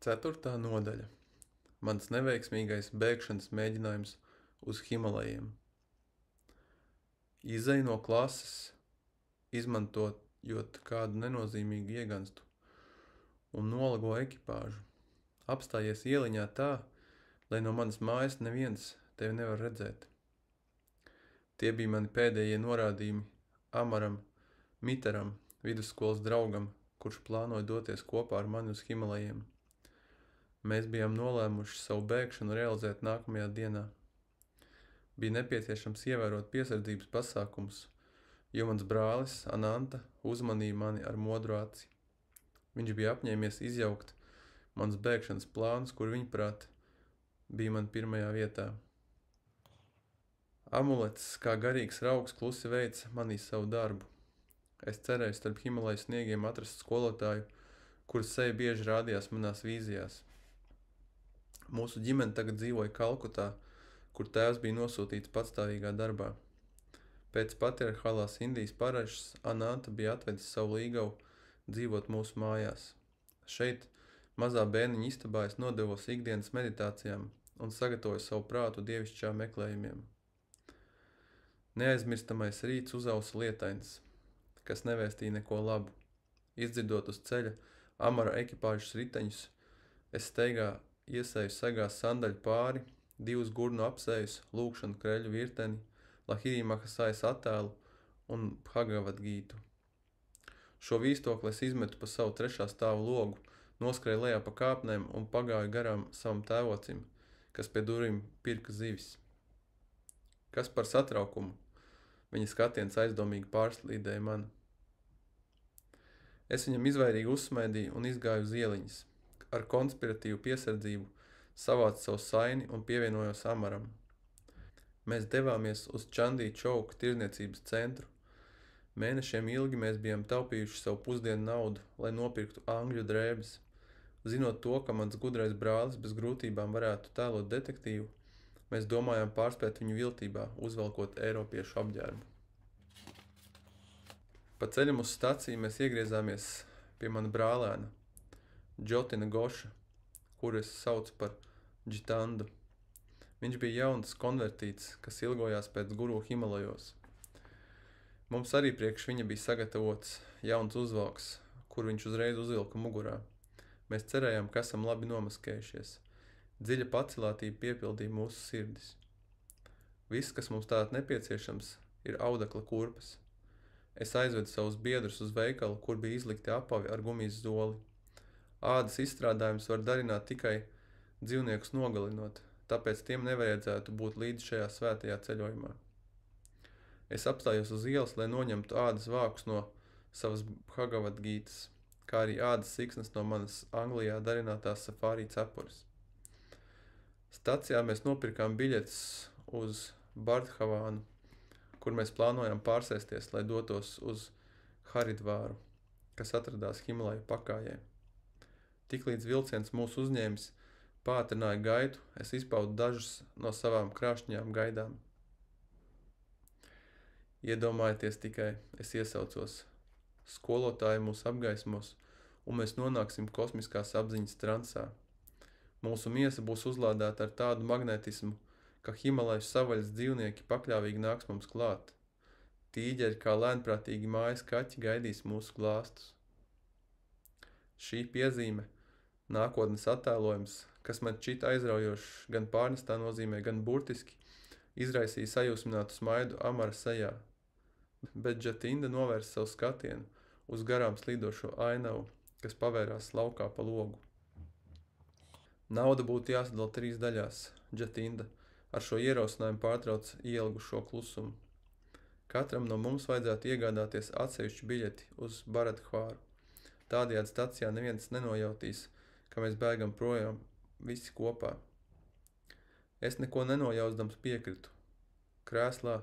Ceturtā nodaļa. Mans neveiksmīgais bēgšanas mēģinājums uz Himalajiem. Izeju no klases, izmantojot kādu nenozīmīgu ieganstu un nolago ekipāžu. Apstājies ieliņā tā, lai no manas mājas neviens tevi nevar redzēt. Tie bija mani pēdējie norādījumi Amaram Mitaram, vidusskolas draugam, kurš plānoja doties kopā ar mani uz Himalajiem. Mēs bijām nolēmuši savu bēgšanu realizēt nākamajā dienā. Bija nepieciešams ievērot piesardzības pasākumus, jo mans brālis Ananta uzmanīja mani ar modru aci. Viņš bija apņēmies izjaukt mans bēgšanas plānus, kur viņaprāt bija man pirmajā vietā. Amulets, kā garīgs raugs, klusi veica manī savu darbu. Es cerēju starp Himalaju sniegiem atrast skolotāju, kuras seja bieži rādījās manās vīzijās. Mūsu ģimene tagad dzīvoja Kalkutā, kur tēvs bija nosūtīts patstāvīgā darbā. Pēc patriarchālās Indijas paražas Ananta bija atvedis savu līgavu dzīvot mūsu mājās. Šeit, mazā bērniņa istabā, es nodevos ikdienas meditācijām un sagatavoju savu prātu dievišķā meklējumiem. Neaizmirstamais rīts uzausa lietains, kas nevēstīja neko labu. Izdzirdot uz ceļa Amara ekipāžas riteņus, es steigā iesēju segās sandaļu pāri, 2 gurnu apsējus, lūkšanu kreļu virteni, Lahirī Mahasājas attēlu un Bhagavad Gītu. Šo vīstokli es izmetu pa savu 3. stāvu logu, noskrēju lejā pa kāpnēm un pagāju garām savam tēvocim, kas pie durvīm pirka zivis. Kas par satraukumu? Viņa skatiens aizdomīgi pārslīdēja mani. Es viņam izvairīgi uzsmaidīju un izgāju uz ieliņas. Ar konspiratīvu piesardzību savācu savu saini un pievienojos Amaram. Mēs devāmies uz Čandī Čauka tirdzniecības centru. Mēnešiem ilgi mēs bijām taupījuši savu pusdienu naudu, lai nopirktu angļu drēbes. Zinot to, ka mans gudrais brālis bez grūtībām varētu tēlot detektīvu, mēs domājām pārspēt viņu viltībā, uzvelkot eiropiešu apģērbu. Pa ceļam uz staciju mēs iegriezāmies pie mana brālēna, Džotina Goša, kuru es saucu par Džitandu. Viņš bija jauns konvertīts, kas ilgojās pēc guru Himalajos. Mums arī priekš viņa bija sagatavots jauns uzvalks, kur viņš uzreiz uzvilka mugurā. Mēs cerējām, ka esam labi nomaskējušies. Dziļa pacilātība piepildīja mūsu sirdis. Viss, kas mums tātad nepieciešams, ir audekla kurpes. Es aizvedu savus biedrus uz veikalu, kur bija izlikti apavi ar gumijas zoli. Ādas izstrādājums var darināt tikai dzīvniekus nogalinot, tāpēc tiem nevajadzētu būt līdz šajā svētajā ceļojumā. Es apstājos uz ielas, lai noņemtu ādas vākus no savas Bhagavad Gītas, kā arī ādas siksnas no manas Anglijā darinātās safārī cepures. Stacijā mēs nopirkām biļetes uz Bardhavānu, kur mēs plānojām pārsēsties, lai dotos uz Haridvāru, kas atradās Himalaju pakājē. Tiklīdz vilciens mūs uzņēmis, pātrināja gaitu, es izpaudu dažas no savām krāšņām gaidām. Iedomājieties tikai, es iesaucos. Skolotāji mūs apgaismos, un mēs nonāksim kosmiskās apziņas transā. Mūsu miesa būs uzlādēta ar tādu magnetismu, ka Himalaju savaļas dzīvnieki pakļāvīgi nāks mums klāt. Tīģeri kā lēnprātīgi mājas kaķi gaidīs mūsu glāstus. Šī piezīme, nākotnes attēlojums, kas man šķita aizraujošs gan pārnestā nozīmē, gan burtiski, izraisīja sajūsminātu smaidu Amara sejā. Bet Džatinda novērsa savu skatienu uz garām slīdošo ainavu, kas pavērās laukā pa logu. Nauda būtu jāsadala 3 daļās, Džatinda ar šo ierosinājumu pārtrauc ielgušo klusumu. Katram no mums vajadzētu iegādāties atsevišķu biļeti uz Bharadhvāru. Tādējādi stacijā neviens nenojautīs, ka mēs bēgam projām visi kopā. Es neko nenojausdams piekritu. Krēslā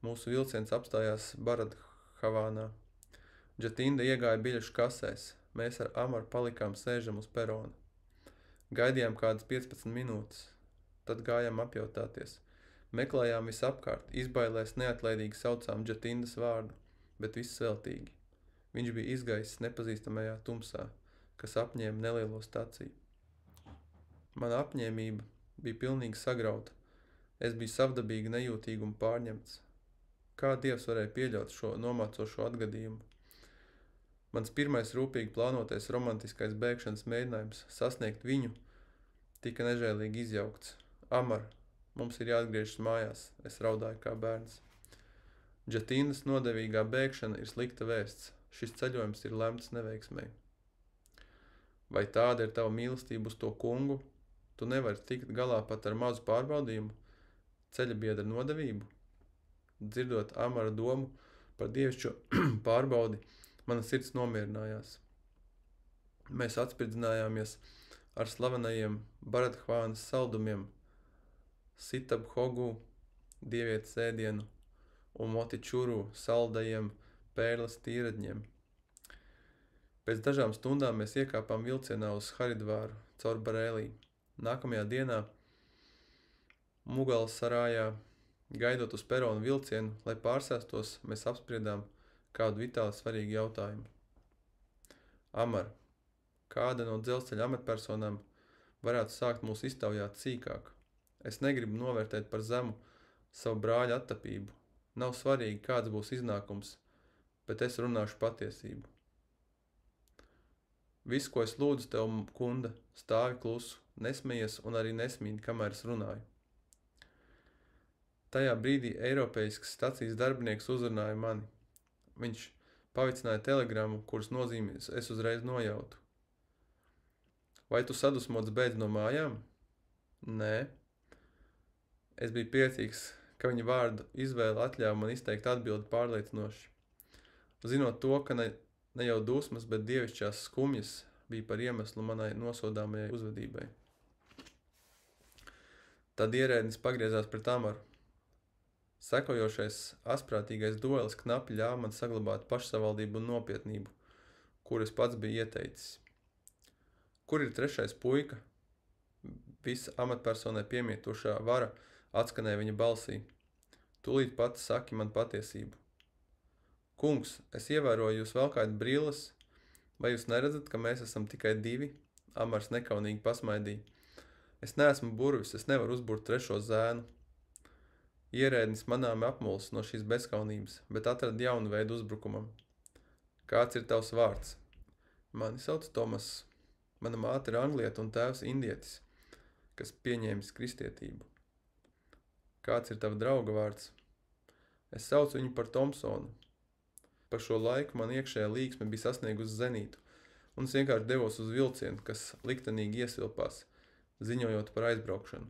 mūsu vilciens apstājās Bharadhavānā. Džatinda iegāja biļešu kasēs. Mēs ar Amaru palikām sēžam uz perona. Gaidījām kādas 15 minūtes. Tad gājām apjautāties. Meklējām visapkārt, izbailēs neatlaidīgi saucām Džatindas vārdu, bet viss veltīgi. Viņš bija izgaisis nepazīstamajā tumsā, kas apņēma nelielo staciju. Mana apņēmība bija pilnīgi sagrauta. Es biju savdabīgi nejūtīgi un pārņemts. Kā Dievs varēja pieļaut šo nomācošo atgadījumu? Mans pirmais rūpīgi plānotais romantiskais bēgšanas mēģinājums sasniegt viņu tika nežēlīgi izjaukts. Amar, mums ir jāatgriežas mājās, es raudāju kā bērns. Džatīnas nodevīgā bēgšana ir slikta vēsts. Šis ceļojums ir lemts neveiksmei. Vai tāda ir tava mīlestība uz to kungu? Tu nevari tikt galā pat ar mazu pārbaudījumu, ceļa biedra nodevību? Dzirdot Amara domu par dievišķo pārbaudi, mana sirds nomierinājās. Mēs atspridzinājāmies ar slavenajiem Baradhvānas saldumiem, Sitabhogu, dievietes ēdienu un Motičuru saldajiem pērles tīradņiem. Pēc dažām stundām mēs iekāpām vilcienā uz Haridvāru caur Barēlī. Nākamajā dienā Mugalsarājā, gaidot uz peronu vilcienu, lai pārsēstos, mēs apspriedām kādu vitāli svarīgu jautājumu. Amar, kāda no dzelzceļa amatpersonām varētu sākt mūs iztaujāt sīkāk? Es negribu novērtēt par zemu savu brāļa attapību. Nav svarīgi, kāds būs iznākums, bet es runāšu patiesību. Viss, ko es lūdzu tev, kunda, stāvi klusu, nesmējies un arī nesmīdi, kamēr es runāju. Tajā brīdī eiropeisks stacijas darbinieks uzrunāja mani. Viņš pavicināja telegramu, kuras nozīmes es uzreiz nojautu. Vai tu sadusmots beidz no mājām? Nē. Es biju priecīgs, ka viņa vārdu izvēle atļāva man izteikt atbildi pārliecinoši. Zinot to, ka ne jau dusmas, bet dievišķās skumjas bija par iemeslu manai nosodāmajai uzvedībai. Tad ierēdnis pagriezās pret Amaru. Sekojošais asprātīgais duelis knapi ļāva man saglabāt pašsavaldību un nopietnību, kuras pats bija ieteicis. Kur ir trešais puika? Visa amatpersonai piemītošā vara atskanēja viņa balsī. Tūlīt pati saki man patiesību. Kungs, es ievēroju, jūs velkājat brilles, vai jūs neredzat, ka mēs esam tikai divi? Amars nekaunīgi pasmaidīja. Es neesmu burvis, es nevaru uzburt trešo zēnu. Ierēdnis manāmi apmulis no šīs bezkaunības, bet atrada jaunu veidu uzbrukumam. Kāds ir tavs vārds? Mani sauc Tomas. Mana māte ir anglieta un tēvs indietis, kas pieņēmis kristietību. Kāds ir tava drauga vārds? Es saucu viņu par Tomsonu. Par šo laiku man iekšējā līksme bija sasniegusi zenītu, un es vienkārši devos uz vilcienu, kas liktenīgi iesilpās, ziņojot par aizbraukšanu.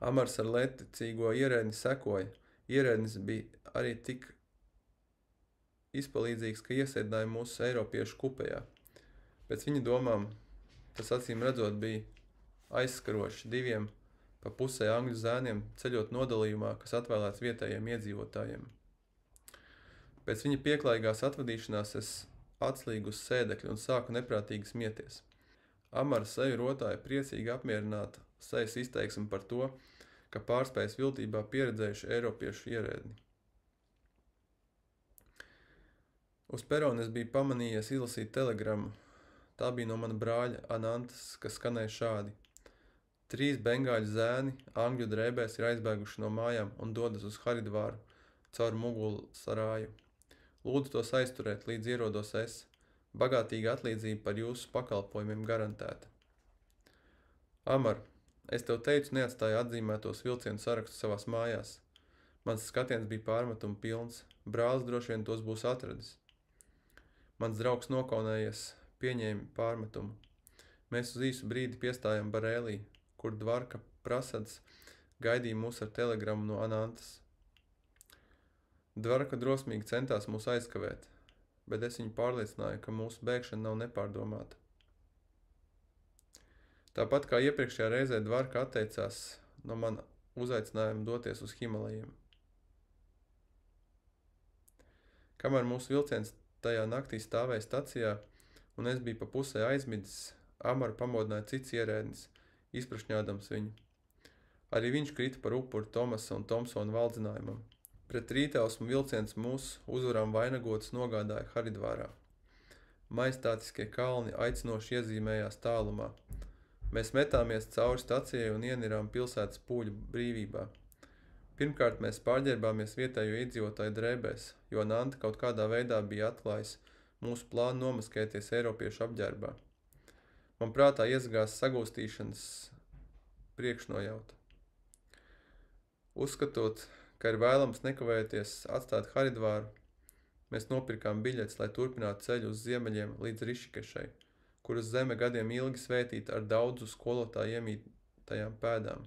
Amars ar lētecīgo ierēdni sekoja. Ierēdnis bija arī tik izpalīdzīgs, ka iesēdināja mūsu eiropiešu kupejā. Pēc viņa domām, tas acīm redzot bija aizskaroši diviem pa pusē angļu zēniem ceļot nodalījumā, kas atvēlēts vietējiem iedzīvotājiem. Pēc viņa pieklājīgās atvadīšanās es atslīgu uz sēdekļu un sāku neprātīgi smieties. Amara seju rotāja priecīgi apmierināta sejas izteiksme par to, ka pārspējas viltībā pieredzējuši eiropiešu ierēdni. Uz perona es biju pamanījies izlasīt telegramu. Tā bija no mana brāļa Anantas, kas skanēja šādi. 3 bengāļu zēni angļu drēbēs ir aizbēguši no mājām un dodas uz Haridvāru caur Mugulsarāju. Lūdzu tos aizturēt, līdz ierodos es. Bagātīga atlīdzība par jūsu pakalpojumiem garantēta. Amar, es tev teicu, neatstāju atzīmētos vilcienu sarakstu savās mājās. Mans skatiens bija pārmetumu pilns. Brālis droši vien tos būs atradis. Mans draugs nokaunējies, pieņēma pārmetumu. Mēs uz īsu brīdi piestājām Barēlī, kur Dvarka Prasads gaidīja mūs ar telegramu no Anantas. Dvarka drosmīgi centās mūs aizkavēt, bet es viņu pārliecināju, ka mūsu bēgšana nav nepārdomāta. Tāpat kā iepriekšējā reizē Dvarka atteicās no mana uzaicinājuma doties uz Himalajiem. Kamēr mūsu vilciens tajā naktī stāvēja stacijā, un es biju pa pusē aizmidzis, Amaru pamodināja cits ierēdnis, izprašņādams viņu. Arī viņš krita par upuri Tomasa un Tomsona valdzinājumam. Pret rītausmu vilciens mūsu uzvarām vainagotus nogādāja Haridvārā. Majestātiskie kalni aicinoši iezīmējās tālumā. Mēs metāmies cauri stacijai un ienirām pilsētas pūļu brīvībā. Pirmkārt, mēs pārģērbāmies vietējo iedzīvotāju drēbēs, jo Nanta kaut kādā veidā bija atklājis mūsu plānu nomaskēties eiropiešu apģērbā. Man prātā iezagās sagūstīšanas priekšnojauta. Uzskatot, ka ir vēlams nekavējoties atstāt Haridvāru, mēs nopirkām biļetes, lai turpinātu ceļu uz ziemeļiem līdz Rišikešai, kuras zeme gadiem ilgi svētīta ar daudzu skolotāju iemītajām pēdām.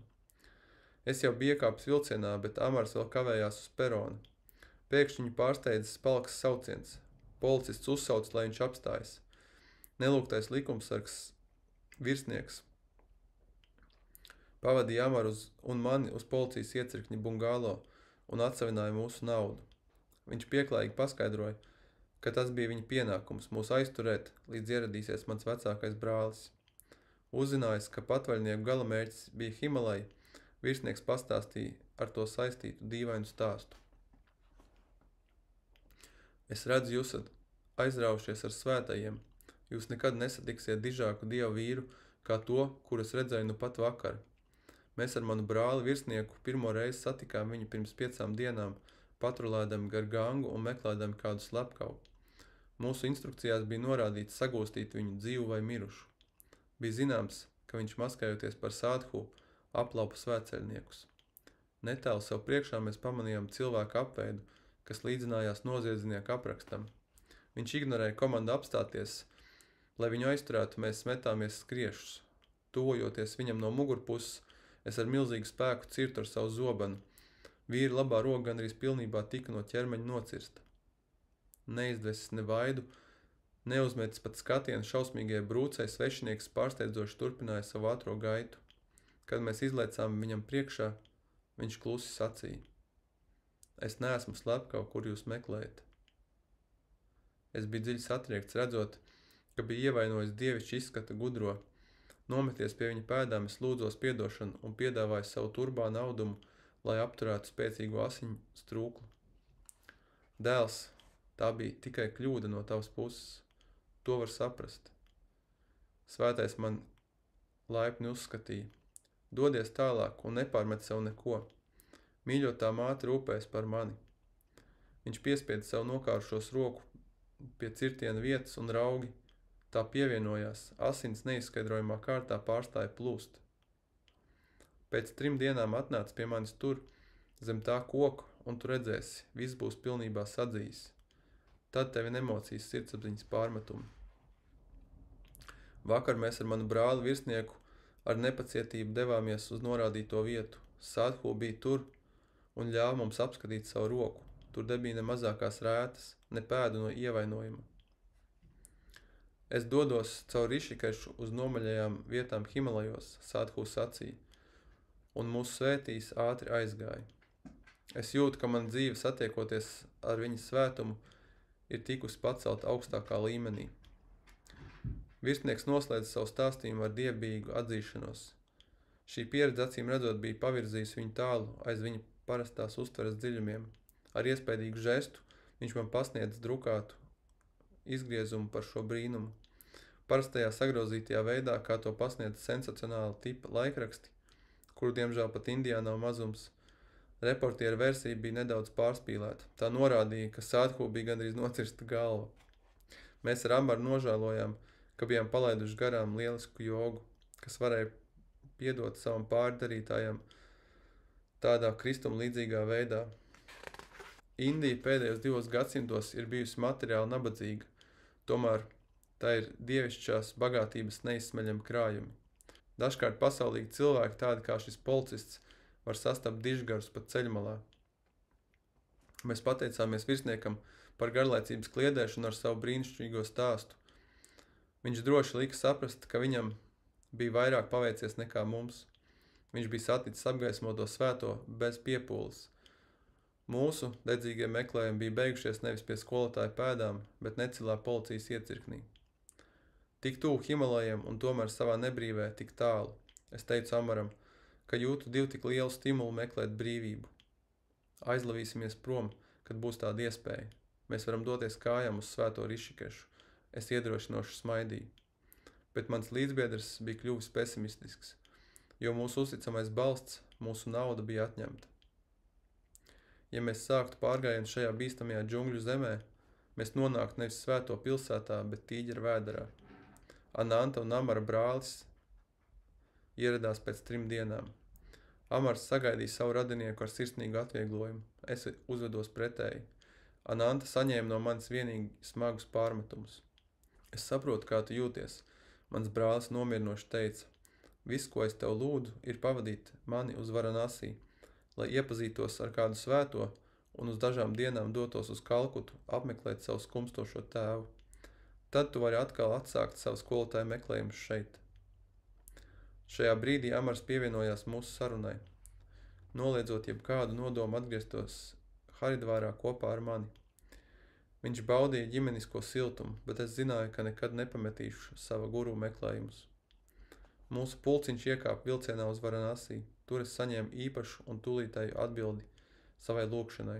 Es jau biju iekāpis vilcienā, bet Amars vēl kavējās uz perona. Pēkšņi viņu pārsteidzis palks sauciens. Policists uzsauc, lai viņš apstājas. Nelūgtais likumsargs virsnieks pavadīja Amaru un mani uz policijas iecirkņa bungālo un atsavināja mūsu naudu. Viņš pieklājīgi paskaidroja, ka tas bija viņa pienākums mūs aizturēt, līdz ieradīsies mans vecākais brālis. Uzzinājis, ka patvaļnieku galamērķis bija Himalaja, virsnieks pastāstīja ar to saistītu dīvainu stāstu. Es redzu, jūs esat aizraujušies ar svētajiem. Jūs nekad nesatiksiet dižāku dievu vīru, kā to, kuras redzēju nu pat vakar. Mēs ar manu brāli virsnieku pirmo reizi satikām viņu pirms 5 dienām, patrulēdami gar gangu un meklēdami kādu slepkavu. Mūsu instrukcijās bija norādīts sagūstīt viņu dzīvu vai mirušu. Bija zināms, ka viņš maskējoties par sādhu, aplaupa svētceļniekus. Netālu sev priekšā mēs pamanījām cilvēku apveidu, kas līdzinājās noziedznieku aprakstam. Viņš ignorēja komandu apstāties, lai viņu aizturētu, mēs metāmies skriešus. Tuvojoties viņam no mugurpuses, es ar milzīgu spēku cirtu ar savu zobenu. Vīra labā roka gandrīz pilnībā tika no ķermeņa nocirsta. Neizdvesis ne vaidu, neuzmetis pat skatienu šausmīgajai brūcei, svešinieks pārsteidzoši turpināja savu ātro gaitu. Kad mēs izlaicām viņam priekšā, viņš klusi sacīja: Es neesmu slepkava, kur jūs meklējat. Es biju dziļi satriekts, redzot, ka bija ievainojis dievišķi izskata gudro. Nometies pie viņa pēdām, es lūdzos piedošanu un piedāvāju savu turbānu audumu, lai apturētu spēcīgu asiņu strūklu. Dēls, tā bija tikai kļūda no tavas puses. To var saprast. Svētais man laipni uzskatīja. Dodies tālāk un nepārmet sev neko. Mīļotā māte rūpēs par mani. Viņš piespieda savu nokārušos roku pie cirtiena vietas un raugi tā pievienojās, asins neizskaidrojumā kārtā pārstāja plūst. Pēc 3 dienām atnāc pie manis tur, zem tā koka, un tu redzēsi, viss būs pilnībā sadzījis. Tad tevi nemocīs sirdsapziņas pārmetumi. Vakar mēs ar manu brāli virsnieku ar nepacietību devāmies uz norādīto vietu. Sādhu bija tur un ļāva mums apskatīt savu roku. Tur nebija ne mazākās rētas, ne pēdu no ievainojuma. Es dodos caur Rišikešu uz nomaļajām vietām Himalajos, Sādhu sacīja, un mūsu svētīs ātri aizgāja. Es jūtu, ka man dzīve satiekoties ar viņas svētumu ir tikusi pacelt augstākā līmenī. Virsnieks noslēdz savu stāstījumu ar dievbijīgu atzīšanos. Šī pieredze acīm redzot bija pavirzījusi viņu tālu aiz viņa parastās uztveres dziļumiem. Ar iespējīgu žestu viņš man pasniedz drukātu izgriezumu par šo brīnumu. Parastajā sagrozītajā veidā, kā to pasniedz sensacionāla tipa laikraksti, kuru diemžēl pat Indijā nav mazums, reportiera versija bija nedaudz pārspīlēta. Tā norādīja, ka Sādhu bija gandrīz nocirsta galva. Mēs ar Amaru nožēlojām, ka bijām palaiduši garām lielisku jogu, kas varēja piedot savam pārdarītājam tādā kristuma līdzīgā veidā. Indija pēdējos 2 gadsimtos ir bijusi materiāli nabadzīga, tomēr tā ir dievišķās bagātības neizsmeļami krājumi. Dažkārt pasaulīgi cilvēki, tādi kā šis policists, var sastapt dižgarus pat ceļmalā. Mēs pateicāmies virsniekam par garlaicības kliedēšanu ar savu brīnišķīgo stāstu. Viņš droši lika saprast, ka viņam bija vairāk paveicies nekā mums. Viņš bija saticis apgaismoto svēto bez piepūles. Mūsu dedzīgie meklējumi bija beigušies nevis pie skolotāja pēdām, bet necilā policijas iecirknī. Tik tuvu Himalajiem un tomēr savā nebrīvē tik tālu. Es teicu Amaram, ka jūtu 2 tik lielu stimulu meklēt brīvību. Aizlavīsimies prom, kad būs tāda iespēja. Mēs varam doties kājām uz svēto Rišikešu. Es iedrošinoši smaidīju. bet mans līdzbiedrs bija kļuvis pesimistisks, jo mūsu uzticamais balsts, mūsu nauda bija atņemta. Ja mēs sāktu pārgājienu šajā bīstamajā džungļu zemē, mēs nonāktu nevis svēto pilsētā, bet tīģera vēderā. Ananta un Amara brālis ieradās pēc 3 dienām. Amars sagaidīja savu radinieku ar sirsnīgu atvieglojumu. Es uzvedos pretēji. Ananta saņēma no manis vienīgi smagus pārmetumus. Es saprotu, kā tu jūties. Mans brālis nomierinoši teica. Viss, ko es tev lūdzu, ir pavadīt mani uz Varanasī, lai iepazītos ar kādu svēto un uz dažām dienām dotos uz Kalkutu apmeklēt savu skumstošo tēvu. Tad tu vari atkal atsākt savu skolotāju meklējumus šeit. Šajā brīdī Amars pievienojās mūsu sarunai, noliedzot jebkādu nodomu atgrieztos Haridvārā kopā ar mani. Viņš baudīja ģimenisko siltumu, bet es zināju, ka nekad nepametīšu sava guru meklējumus. Mūsu pulciņš iekāpa vilcienā uz Varanasī. Tur es saņēmu īpašu un tūlītēju atbildi savai lūgšanai.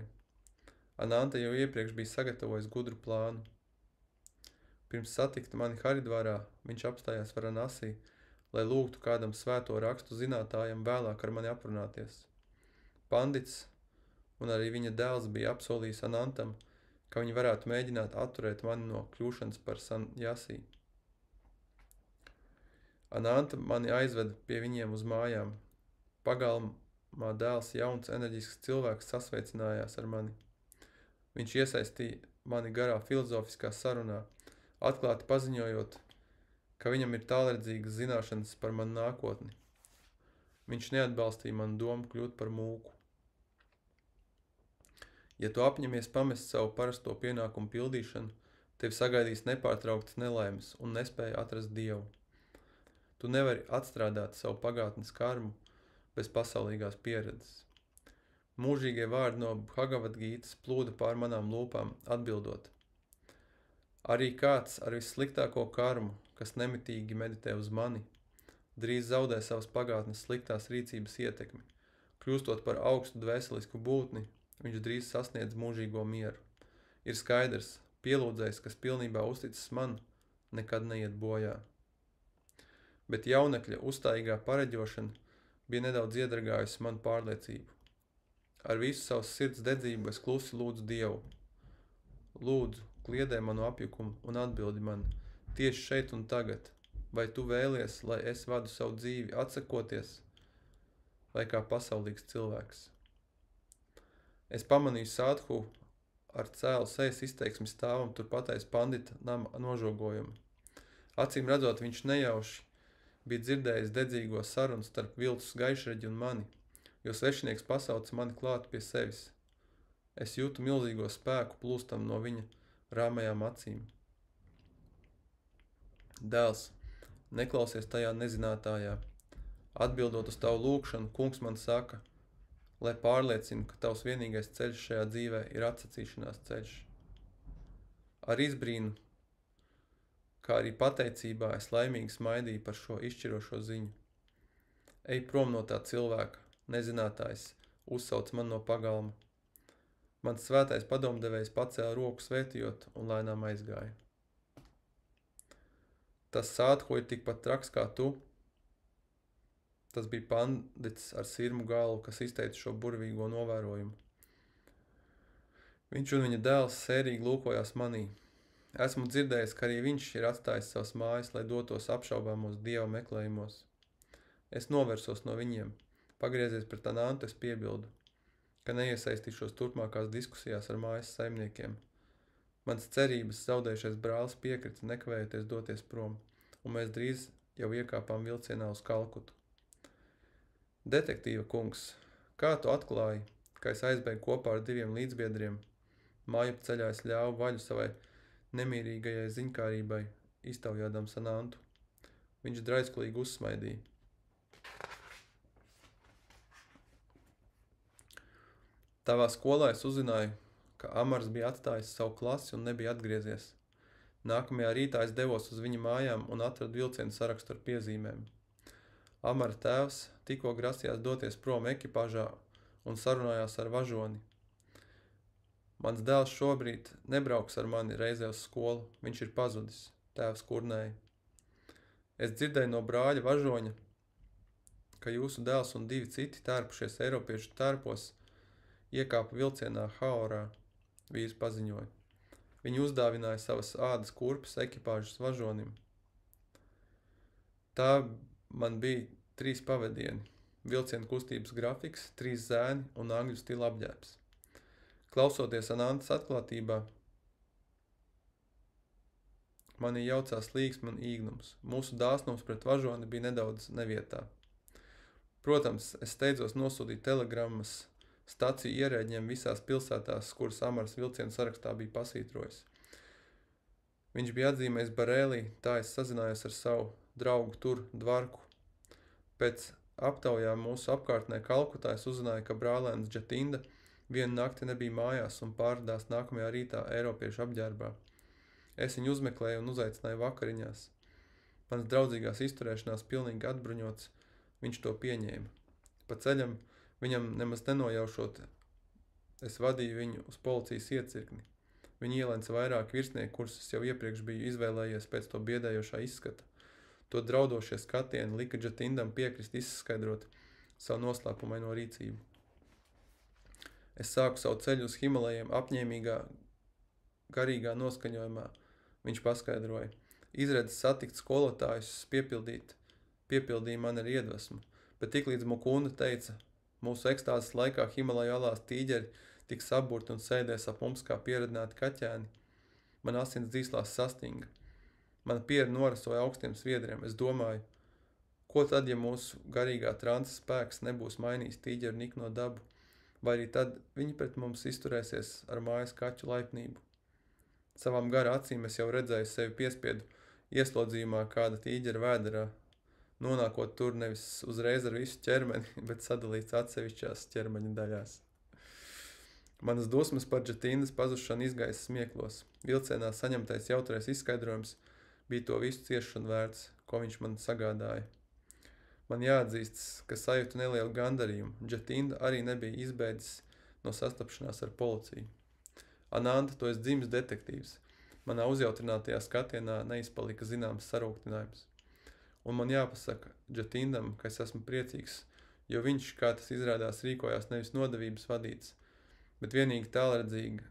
Ananta jau iepriekš bija sagatavojis gudru plānu. Pirms satikt mani Haridvārā, viņš apstājās Varanasī, lai lūgtu kādam svēto rakstu zinātājam vēlāk ar mani aprunāties. Pandits un arī viņa dēls bija apsolījis Anantam, ka viņi varētu mēģināt atturēt mani no kļūšanas par sanjasī. Ananta mani aizveda pie viņiem uz mājām. Pagalmā dēls jauns enerģisks cilvēks sasveicinājās ar mani. Viņš iesaistīja mani garā filozofiskā sarunā, atklāti paziņojot, ka viņam ir tālredzīgas zināšanas par manu nākotni. Viņš neatbalstīja manu domu kļūt par mūku. Ja tu apņemies pamest savu parasto pienākumu pildīšanu, tevi sagaidīs nepārtrauktas nelaimes un nespēja atrast Dievu. Tu nevari atstrādāt savu pagātnes karmu bez pasaulīgās pieredzes. Mūžīgie vārdi no Bhagavad-gītas plūda pār manām lūpām, atbildot. Arī kāds ar vissliktāko karmu, kas nemitīgi meditē uz mani, drīz zaudē savas pagātnes sliktās rīcības ietekmi. Kļūstot par augstu dvēselisku būtni, viņš drīz sasniedz mūžīgo mieru. Ir skaidrs, pielūdzējs, kas pilnībā uzticas man, nekad neiet bojā. Bet jaunekļa uzstājīgā pareģošana bija nedaudz iedragājusi manu pārliecību. Ar visu savas sirds dedzību es klusi lūdzu Dievu. Lūdzu, kliedē manu apjukumu un atbildi man, tieši šeit un tagad, vai tu vēlies, lai es vadu savu dzīvi atsakoties, vai kā pasaulīgs cilvēks. Es pamanīju Sādhu ar cēlu sejas izteiksmi stāvam turpat aiz pandita nama nožogojumu. Acīm redzot, viņš nejauši bija dzirdējis dedzīgo sarunu starp viltus gaišreģi un mani, jo svešinieks pasauca mani klāt pie sevis. Es jūtu milzīgo spēku plūstam no viņa rāmajām acīm. Dēls, neklausies tajā nezinātājā. Atbildot uz tavu lūgšanu, kungs man saka, lai pārliecinu, ka tavs vienīgais ceļš šajā dzīvē ir atsacīšanās ceļš. Ar izbrīnu, kā arī pateicībā es laimīgi smaidīju par šo izšķirošo ziņu. Ej prom no tā cilvēka, nezinātājs, uzsauc man no pagalma. Mans svētais padomdevējs pacēla roku svētījot un lēnām aizgāja. Tas Sādhu ir tikpat traks kā tu. Tas bija pandits ar sirmu galvu, kas izteica šo burvīgo novērojumu. Viņš un viņa dēls sērīgi lūkojās manī. Esmu dzirdējis, ka arī viņš ir atstājis savas mājas, lai dotos apšaubāmos Dieva meklējumos. Es novērsos no viņiem. Pagriezies pret Anantu, es piebildu, ka neiesaistīšos turpmākās diskusijās ar mājas saimniekiem. Mans cerības zaudējušais brālis piekrita nekavējoties doties prom, un mēs drīz jau iekāpām vilcienā uz Kalkutu. Detektīva kungs, kā tu atklāji, ka es aizbēgu kopā ar 2 līdzbiedriem? Mājup ceļā es ļāvu vaļu savai nemierīgajai ziņkārībai, iztaujādams Anantu. Viņš draiskulīgi uzsmaidīja. Tavā skolā es uzzināju, ka Amars bija atstājis savu klasi un nebija atgriezies. Nākamajā rītā es devos uz viņa mājām un atradu vilcienu sarakstu ar piezīmēm. Amara tēvs tikko grasījās doties prom ekipāžā un sarunājās ar važoni. Mans dēls šobrīd nebrauks ar mani reizē uz skolu, viņš ir pazudis, tēvs kurnēja. Es dzirdēju no brāļa Važoņa, ka jūsu dēls un 2 citi tērpušies eiropiešu tērpos iekāpa vilcienā Haorā, vīrs paziņoja. Viņi uzdāvināja savas ādas kurpes ekipāžas Važonim. Tā man bija 3 pavadieni, vilciena kustības grafiks, 3 zēni un angļu stila apģērbs. Klausoties Anantas atklātībā, manī jaucās līgsme un īgnums. Mūsu dāsnums pret Važoni bija nedaudz nevietā. Protams, es steidzos nosūtīt telegrammas staciju ierēģiem visās pilsētās, kuras Amars vilcienu sarakstā bija pasvītrojis. Viņš bija atzīmējis Barēlī, tā es sazinājos ar savu draugu tur Dvarku. Pēc aptaujām mūsu apkārtnē Kalkutā es uzzināju, ka brālēns Džatinda vienu nakti nebija mājās un pārdās nākamajā rītā eiropiešu apģērbā. Es viņu uzmeklēju un uzaicināju vakariņās. Mans draudzīgās izturēšanās pilnīgi atbruņots, viņš to pieņēma. Pa ceļam, viņam nemaz nenojaušot, es vadīju viņu uz policijas iecirkni. Viņi ielenca vairāk virsnieku, kurus es jau iepriekš biju izvēlējies pēc to biedējošā izskata. To draudošie skatieni lika Džatindam piekrist izskaidrot savu noslēpumaino rīcību. Es sāku savu ceļu uz Himalajiem apņēmīgā, garīgā noskaņojumā. Viņš paskaidroja. Izredzes satikt skolotājus piepildīja man ar iedvesmu, bet tiklīdz Mukunda teica, mūsu ekstāzes laikā Himalaja alās tīģeri tik saburti un sēdēs ap mums kā pieredzināti kaķēni. Man asins dzīslās sastinga. Mana piera norasoja augstiem sviedriem. Es domāju, ko tad, ja mūsu garīgā transa spēks nebūs mainījis tīģeru nikno dabu, vai arī tad viņi pret mums izturēsies ar mājas kaķu laipnību. Savām gara acīm es jau redzēju sevi piespiedu ieslodzījumā kāda tīģera vēderā, nonākot tur nevis uzreiz ar visu ķermeni, bet sadalīts atsevišķās ķermeņa daļās. Manas dusmas par Džatindas pazušanu izgaisa smieklos. Vilcienā saņemtais jautrais izskaidrojums bija to visu ciešanu vērts, ko viņš man sagādāja. Man jāatzīstas, ka sajūtu nelielu gandarījumu. Džatinda arī nebija izbēdzis no sastapšanās ar policiju. Ananta, tu esi dzimis detektīvs. Manā uzjautrinātajā skatienā neizpalika zināms sarūktinājums. Un man jāpasaka Džatindam, ka es esmu priecīgs, jo viņš, kā tas izrādās, rīkojās nevis nodevības vadīts, bet vienīgi tālredzīga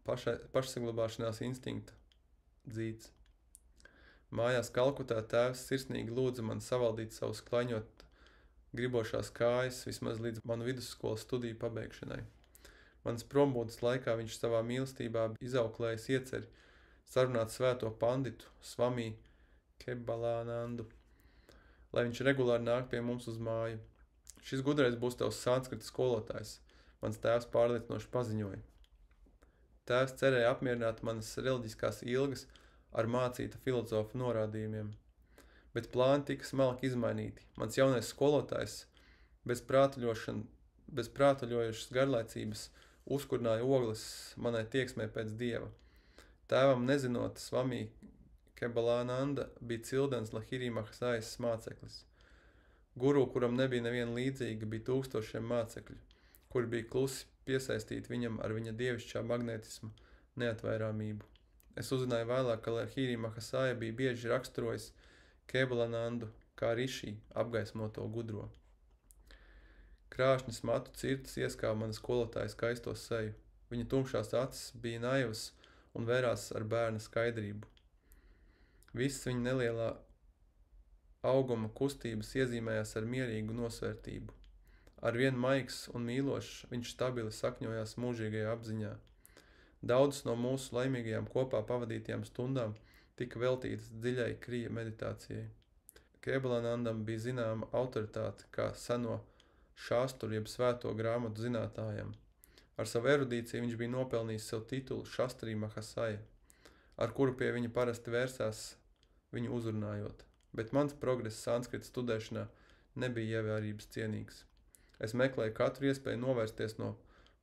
pašsaglabāšanās instinkta dzīts. Mājās Kalkutā tēvs sirsnīgi lūdza man savaldīt savus klaņot gribošās kājas vismaz līdz manu vidusskolas studiju pabeigšanai. Manas prombūtas laikā viņš savā mīlestībā izauklējis ieceri sarunāt svēto panditu Svamī Kebalānandu, lai viņš regulāri nāk pie mums uz māju. Šis gudrais būs tavs sanskrita skolotājs, mans tēvs pārliecinoši paziņoja. Tēvs cerēja apmierināt manas reliģiskās ilgas ar mācīta filozofa norādījumiem, bet plāni tika smalki izmainīti. Mans jaunais skolotājs bez prātuļojušas garlaicības uzkurināja ogles manai tieksmē pēc dieva. Tēvam nezinot, Svamī Kebalānanda bija Cildens Lahirī Mahasājas māceklis. Guru, kuram nebija neviena līdzīga, bija tūkstošiem mācekļu, kuri bija klusi piesaistīti viņam ar viņa dievišķā magnētisma neatvairāmību. Es uzzināju vēlāk, ka Lahirī Mahasāja bija bieži raksturojis Kebalānandu kā rišī, apgaismoto gudro. Krāšņas matu cirtas ieskāva mana skolotāja skaisto seju. Viņa tumšās acis bija naivas un vērās ar bērna skaidrību. Viss viņa nelielā auguma kustības iezīmējās ar mierīgu nosvērtību. Arvien maigs un mīlošs, viņš stabili sakņojās mūžīgajā apziņā. Daudzas no mūsu laimīgajām kopā pavadītajām stundām tika veltītas dziļai krija meditācijai. Kebalānandam bija zināma autoritāte kā seno šasturu jeb svēto grāmatu zinātājam. Ar savu erudīciju viņš bija nopelnījis sev titulu Šastrī Mahasāja, ar kuru pie viņa parasti vērsās viņu uzrunājot, bet mans progress sanskrita studēšanā nebija ievērības cienīgs. Es meklēju katru iespēju novērsties no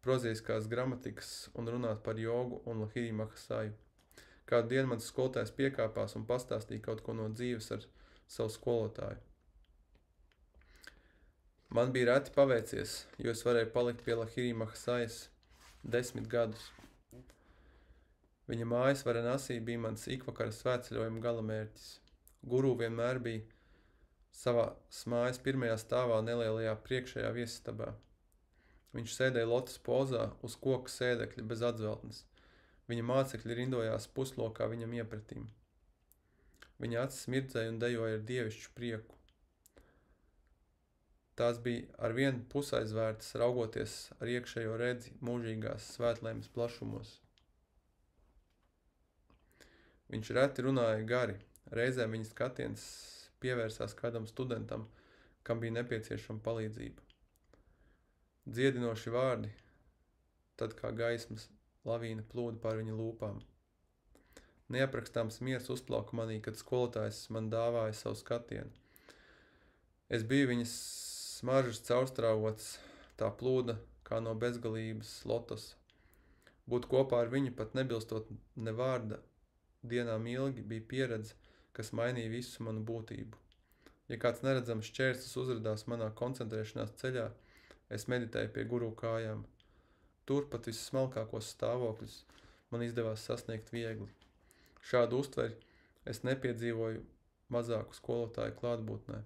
prozaiskās gramatikas un runāt par jogu un Lahirī Mahasāju. Kādu dienu mans skolotājs piekāpās un pastāstīja kaut ko no dzīves ar savu skolotāju. Man bija reti paveicies, jo es varēju palikt pie Lahirī Mahasājas 10 gadus. Viņa mājas Varanasī bija mans ikvakara svētceļojuma galamērķis. Guru vienmēr bija savā mājas pirmajā stāvā nelielajā priekšējā viesistabā. Viņš sēdēja lotus pozā uz koka sēdekļa bez atzeltnes. Viņa mācekļi rindojās puslokā viņam iepretīm. Viņa acis mirdzēja un dejoja ar dievišķu prieku. Tās bija ar vienu pusaizvērtas, raugoties ar iekšējo redzi mūžīgās svētlaimes plašumos. Viņš reti runāja gari, reizēm viņa skatiens pievērsās kādam studentam, kam bija nepieciešama palīdzība. Dziedinoši vārdi, tad kā gaismas lavīna plūda pār viņa lūpām. Neaprakstāms miers uzplauka manī, kad skolotājs man dāvāja savu skatienu. Es biju viņas smaržas caurstrāvots, tā plūda kā no bezgalības lotosa. Būt kopā ar viņu, pat nebilstot ne vārda, dienām ilgi bija pieredze, kas mainīja visu manu būtību. Ja kāds neredzams šķērslis uzradās manā koncentrēšanās ceļā, es meditēju pie guru kājām. Turpat vissmalkākos stāvokļus man izdevās sasniegt viegli. Šādu uztveri es nepiedzīvoju mazāku skolotāju klātbūtnē.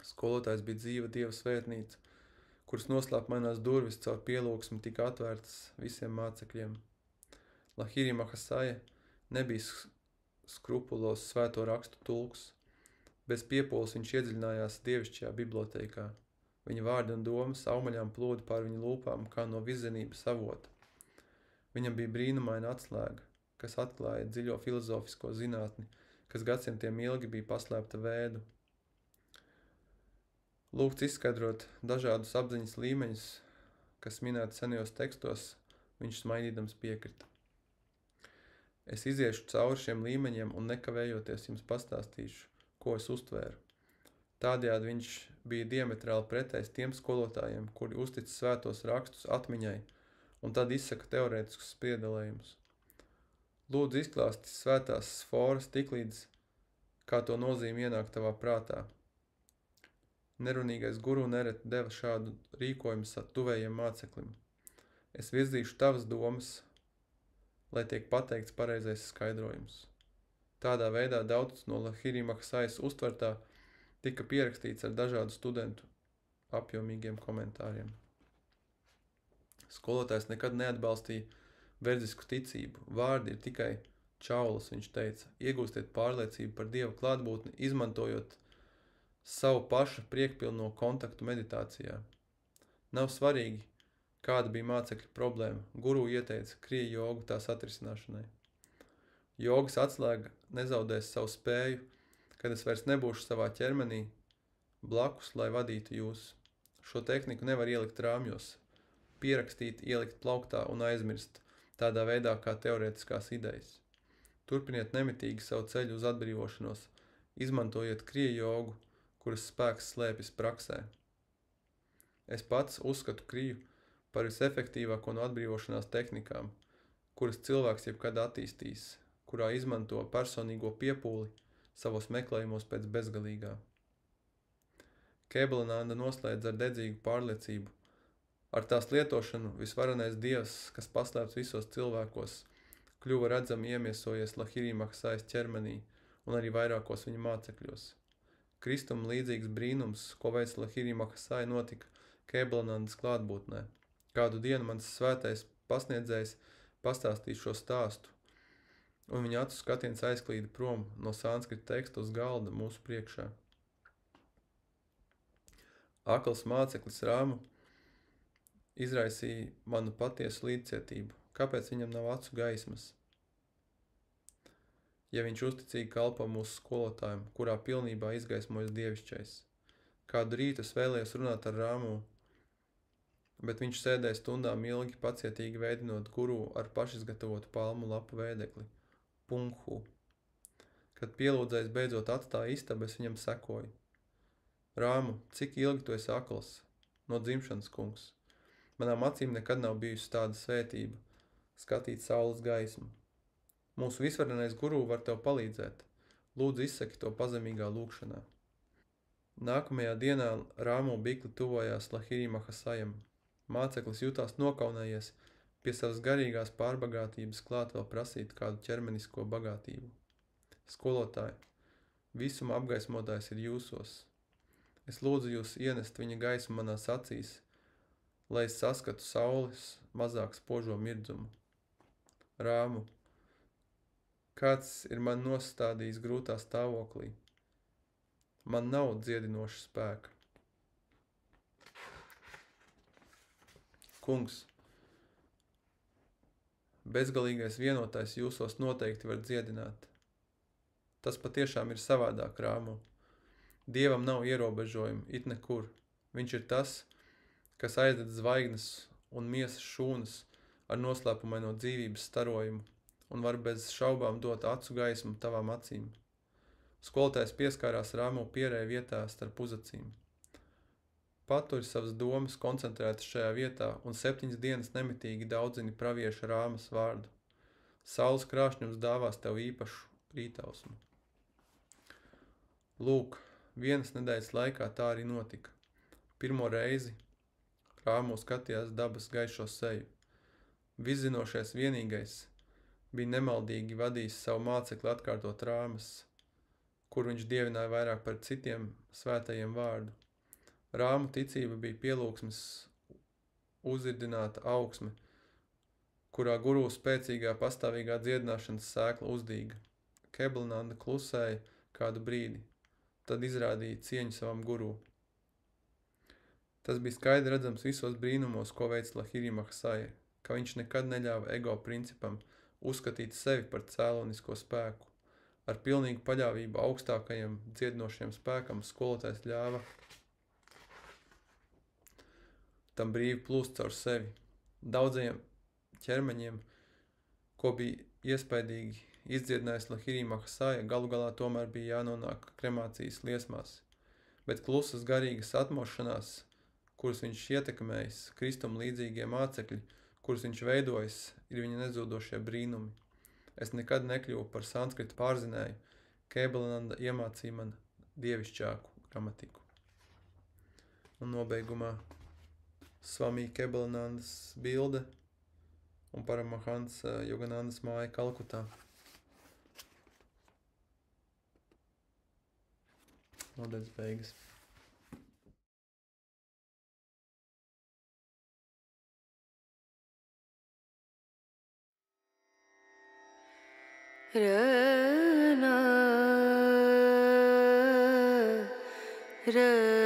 Skolotājs bija dzīva dieva svētnīca, kuras noslēpmainās durvis caur pielūgsmi tika atvērtas visiem mācekļiem. Lahiri Mahasaja nebija skrupulos svēto rakstu tulks. Bez piepūles viņš iedziļinājās dievišķajā bibliotēkā. Viņa vārdi un domas aumaļām plūda pār viņa lūpām kā no vizenības avota. Viņam bija brīnumaina atslēga, kas atklāja dziļo filozofisko zinātni, kas gadsimtiem ilgi bija paslēpta vēdu. Lūgts izskaidrot dažādus apziņas līmeņus, kas minēti senajos tekstos, viņš smaidīdams piekrita. Es iziešu cauri šiem līmeņiem un nekavējoties jums pastāstīšu, ko es uztvēru. Tādējādi viņš bija diametrāli pretējs tiem skolotājiem, kuri uztic svētos rakstus atmiņai un tad izsaka teorētiskus spriedalējumus. Lūdzu izklāsti svētās sforas tiklīdz, kā to nozīme ienāk tavā prātā. Nerunīgais guru nereti deva šādu rīkojumu tuvējiem māceklim. Es virzīšu tavas domas, lai tiek pateikts pareizais skaidrojums. Tādā veidā daudz no Lahiri Mahasajas uztvertā tika pierakstīts ar dažādu studentu apjomīgiem komentāriem. Skolotājs nekad neatbalstīja verdzisku ticību. Vārdi ir tikai čaulas, viņš teica. Iegūstiet pārliecību par Dieva klātbūtni, izmantojot savu paša priekpilno kontaktu meditācijā. Nav svarīgi, kāda bija mācekļa problēma. Guru ieteica krija jogu tās atrisināšanai. Jogas atslēga nezaudēs savu spēju, kad es vairs nebūšu savā ķermenī blakus, lai vadītu jūs. Šo tehniku nevar ielikt rāmjos, pierakstīt, ielikt plauktā un aizmirst, tādā veidā kā teorētiskās idejas. Turpiniet nemitīgi savu ceļu uz atbrīvošanos, izmantojiet krija jogu, kuras spēks slēpjas praksē. Es pats uzskatu kriju par visefektīvāko no atbrīvošanās tehnikām, kuras cilvēks jebkad attīstīs, kurā izmanto personīgo piepūli savos meklējumos pēc bezgalīgā. Kēbalananda noslēdz ar dedzīgu pārliecību. Ar tās lietošanu visvarenais Dievs, kas paslēpts visos cilvēkos, kļuva redzami iemiesojies Lahiri Mahasajas ķermenī un arī vairākos viņa mācekļos. Kristum līdzīgs brīnums, ko veids Lahiri Mahasaja, notika Kēbalanandas klātbūtnē. Kādu dienu mans svētais pasniedzējs pastāstīja šo stāstu, un viņa acu skatiens aizklīda prom no sanskrita teksta uz galda mūsu priekšā. Akls māceklis Rāmu izraisīja manu patiesu līdzcietību. Kāpēc viņam nav acu gaismas? Ja viņš uzticīgi kalpo mūsu skolotājiem, kurā pilnībā izgaismojas dievišķais. Kādu rītu es vēlējos runāt ar Rāmu, bet viņš sēdēja stundām ilgi pacietīgi veidinot guru ar pašizgatavotu palmu lapu vēdekli. Punghu. Kad pielūdzējs beidzot atstāja istabu, es viņam sekoju. Rāmu, cik ilgi tu esi akls? No dzimšanas, kungs. Manām acīm nekad nav bijusi tāda svētība, skatīt saules gaismu. Mūsu visvarenais guru var tev palīdzēt. Lūdzu izsaki to pazemīgā lūkšanā. Nākamajā dienā Rāmu bikli tuvojās Lahiri Mahasajam. Māceklis jutās nokaunējies, pie savas garīgās pārbagātības klāt vēl prasīt kādu ķermenisko bagātību. Skolotāji, Visuma apgaismotājs ir jūsos. Es lūdzu jūs ienest viņa gaismu manās acīs, lai es saskatu saules mazāk spožo mirdzumu. Rāmu, kāds ir man nostādījis grūtā stāvoklī. Man nav dziedinoša spēka. Kungs, bezgalīgais vienotais jūsos noteikti var dziedināt. Tas patiešām ir savādāk, Rāmu. Dievam nav ierobežojumi, it nekur. Viņš ir tas, kas aizdedz zvaigznes un miesas šūnas ar noslēpumaino dzīvības starojumu un var bez šaubām dot acu gaismu tavām acīm. Skolotājs pieskārās Rāmu pierēja vietā starp uzacīm. Paturi savas domas koncentrētas šajā vietā un 7 dienas nemitīgi daudzini pravieša Rāmas vārdu. Saules krāšņums dāvās tev īpašu rītausmu. Lūk, 1 nedēļas laikā tā arī notika. Pirmo reizi Rāmu skatījās dabas gaišo seju. Viszinošais vienīgais bija nemaldīgi vadījis savu mācekli atkārtot Rāmas, kur viņš dievināja vairāk par citiem svētajiem vārdu. Rāmu ticība bija pielūgsmes uzirdināta augsme, kurā gurū spēcīgā pastāvīgā dziedināšanas sēkla uzdīga. Keblananda klusēja kādu brīdi, tad izrādīja cieņu savam gurū. Tas bija skaidri redzams visos brīnumos, ko veic Lahiri Mahasaya, ka viņš nekad neļāva ego principam uzskatīt sevi par cēlonisko spēku. Ar pilnīgu paļāvību augstākajam dziedinošiem spēkam skolotājs ļāva tam brīvi plūst caur sevi. Daudzajiem ķermeņiem, ko bija iespaidīgi izdziedinājis Lahiri Mahasaya, galu galā tomēr bija jānonāk kremācijas liesmās, bet klusas garīgas atmošanās, kuras viņš ietekmējis, Kristum līdzīgie mācekļi, kurus viņš veidojis, ir viņa nezūdošie brīnumi. Es nekad nekļuvu par sanskritu pārzinēju, Keblananda iemācīja man dievišķāku gramatiku. Un nobeigumā Swami Keblanandas bilde un Paramahans Yoganandas māja Kalkutā. Nodaļas beigas. Ra